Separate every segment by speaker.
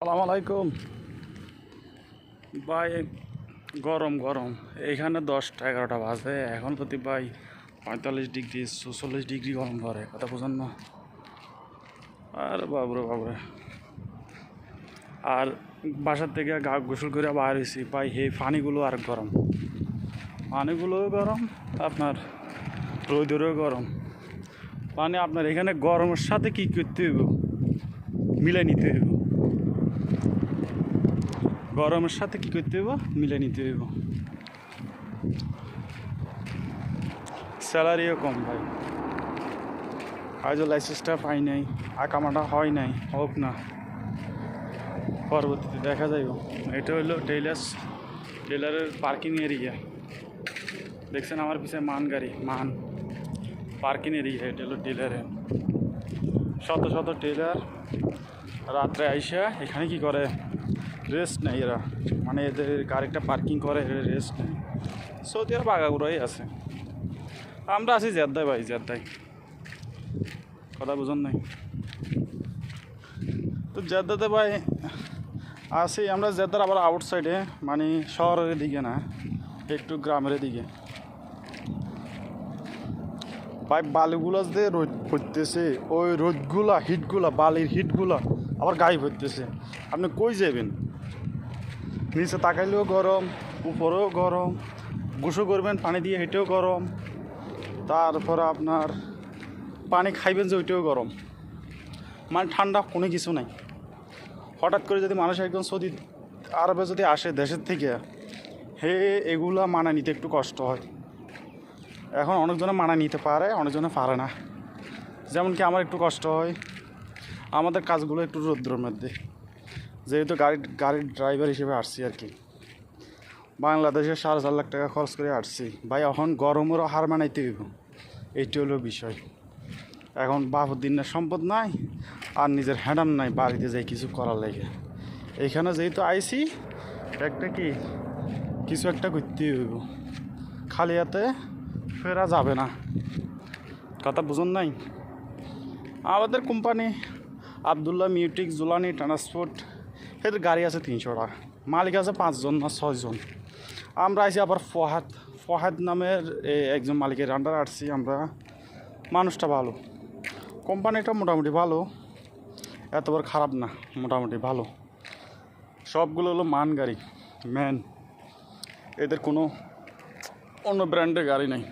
Speaker 1: সালাম আলাইকুম ভাই। গরম গরম এইখানে 10টা 11টা বাজে, এখন যদি ভাই 45 ডিগ্রি 46 ডিগ্রি গরম পড়ে, কথা বুঝেন না? আর বাবরে বাবরে। আর বাসার থেকে গা গোসল করে বাইর হয়েছি ভাই, এই পানিগুলো আর গরম, পানিগুলোও গরম, আপনার রোদেরও গরম পানি। আপনার এখানে গরমের সাথে কী করতে হইব, মিলে নিতে হইব। গরমের সাথে কী করতে হইব, মিলে নিতে হইব। স্যালারিও কম ভাই, আজও লাইসেন্সটা পাই নাই, আকামাটা হয় নাই, হোক না, পরবর্তীতে দেখা যাইব। এটা হলো টেলারের পার্কিং এরিয়া। দেখছেন আমার পিছনে মান গাড়ি, মান পার্কিং এরিয়া। এটা হলো টেলারের, শত শত টেলার রাত্রে আইসা এখানে কি করে, রেস্ট নেই এরা, মানে এদের গাড়িটা পার্কিং করে, রেস্ট নেই। সৌদি আরব আগাগুড়াই আছে, আমরা আছি জেদ্দায় ভাই, জেদ্দায়। কথা বুঝুন নাই তো, জেদ্দাতে ভাই আছি আমরা। জেদ্দার আবার আউটসাইডে, মানে শহরের দিকে না, একটু গ্রামের দিকে। ভাই বালিগুলো যে রোদ পড়তেছে, ওই রোদগুলা হিটগুলা, বালির হিটগুলা আবার গায়ে পড়তেছে। আপনি কই যাবেন? নিচে তাকাইলেও গরম, উপরেও গরম, গোসল করবেন পানি দিয়ে, হেঁটেও গরম। তারপরে আপনার পানি খাইবেন যে, ওইটাও গরম। মানে ঠান্ডা কোনো কিছু নাই। হঠাৎ করে যদি মানুষ একদম সৌদি আরবে যদি আসে দেশের থেকে, এগুলা মানা নিতে একটু কষ্ট হয়। এখন অনেকজনে মানা নিতে পারে, অনেকজনে পারে না। যেমন কি আমার একটু কষ্ট হয়, আমাদের কাজগুলো একটু রৌদ্রের মধ্যে, যেহেতু গাড়ির ড্রাইভার হিসেবে আসছি আর কি। বাংলাদেশে 4.5 লাখ টাকা খরচ করে আসছি ভাই, এখন গরমেরও হার মানাইতে হইব। এইটি হলো বিষয়। এখন বাপুদ্দিনের সম্পদ নাই, আর নিজের হ্যাডাম নাই বাড়িতে যাই কিছু করার লাগে। এইখানে যেহেতু আইসি, একটা কিছু একটা করতেই হইব, খালি হাতে ফেরা যাবে না। কথা বুঝুন নাই? আমাদের কোম্পানি আবদুল্লাহ মিউটিক জুলানি ট্রান্সপোর্ট, এদের গাড়ি আছে 300টা, মালিক আছে 5জন না 6জন। আমরা আইসি আবার ফহাদ নামের একজন মালিকের আন্ডার আসছি আমরা। মানুষটা ভালো, কোম্পানিটা মোটামুটি ভালো, এতবার খারাপ না, মোটামুটি ভালো। সবগুলো হলো মান গাড়ি, ম্যান। এদের কোনো অন্য ব্র্যান্ডের গাড়ি নেই।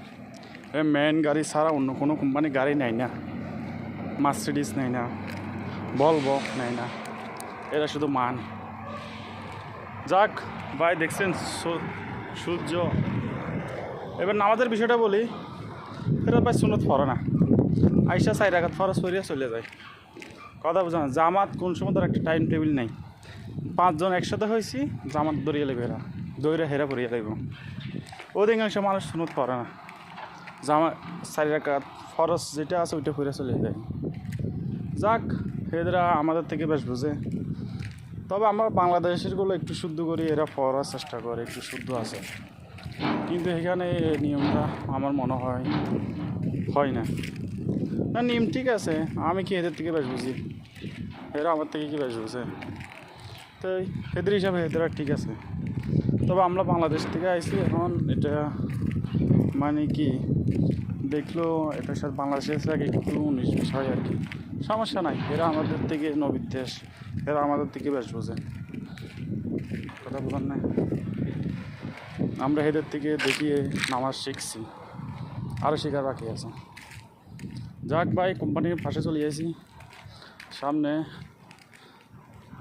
Speaker 1: ম্যান গাড়ি ছাড়া অন্য কোনো কোম্পানি গাড়ি নেয় না। মার্সিডিস নেয় না, ভলভো নেয় না, এরা শুধু মান। যাক ভাই, দেখছেন সূর্য। এবার নামাজের বিষয়টা বলি, এরা ভাই সুন্নত পড়ে না, আইসা 4 রাকাত ফরজ পড়িয়া চলে যায়। কথা বোঝা না, জামাত কোন সময় তার একটা টাইম টেবিল নেই। 5 জন একসাথে হয়েছি, জামাত দৌড়িয়ে লেবে, এরা দৌড়ে হেরা পড়িয়া লাগব। অধিকাংশ মানুষ সুন্নত পড়ে না, 4 রাকাত ফরজ যেটা আছে ওইটা পড়ে চলে যায়। যাক, এরা আমাদের থেকে বেশ বুঝে। তবে আমরা বাংলাদেশেরগুলো একটু শুদ্ধ করি, এরা পড়ার চেষ্টা করে, একটু শুদ্ধ আছে। কিন্তু এখানে নিয়মটা আমার মনে হয় না। নিয়ম ঠিক আছে, আমি কি এদের থেকে বেশ বুঝি, এরা আমার থেকে কি বেশ বুঝে, তো এদের হিসাবে এদের ঠিক আছে। তবে আমরা বাংলাদেশ থেকে আইছি, এখন এটা মানে কি দেখলো, এটার সাথে বাংলাদেশের সাথে একটু 19-20 হয় আর কি। সমস্যা নাই, এরা আমাদের থেকে নবীর দেশ, এরা আমাদের থেকে বেশ বোঝে। কথা বলার নাই, আমরা এদের থেকে দেখিয়ে নামাজ শিখছি, আরও শেখার বাকি আছে। যাক ভাই, কোম্পানির পাশে চলে আসি, সামনে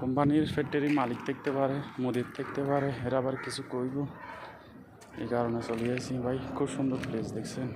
Speaker 1: কোম্পানির ফ্যাক্টরি মালিক দেখতে পারে, মুদির দেখতে পারে, এরা আবার কিছু কইব, এই কারণে চলে আসি ভাই। খুব সুন্দর প্লেস দেখছেন।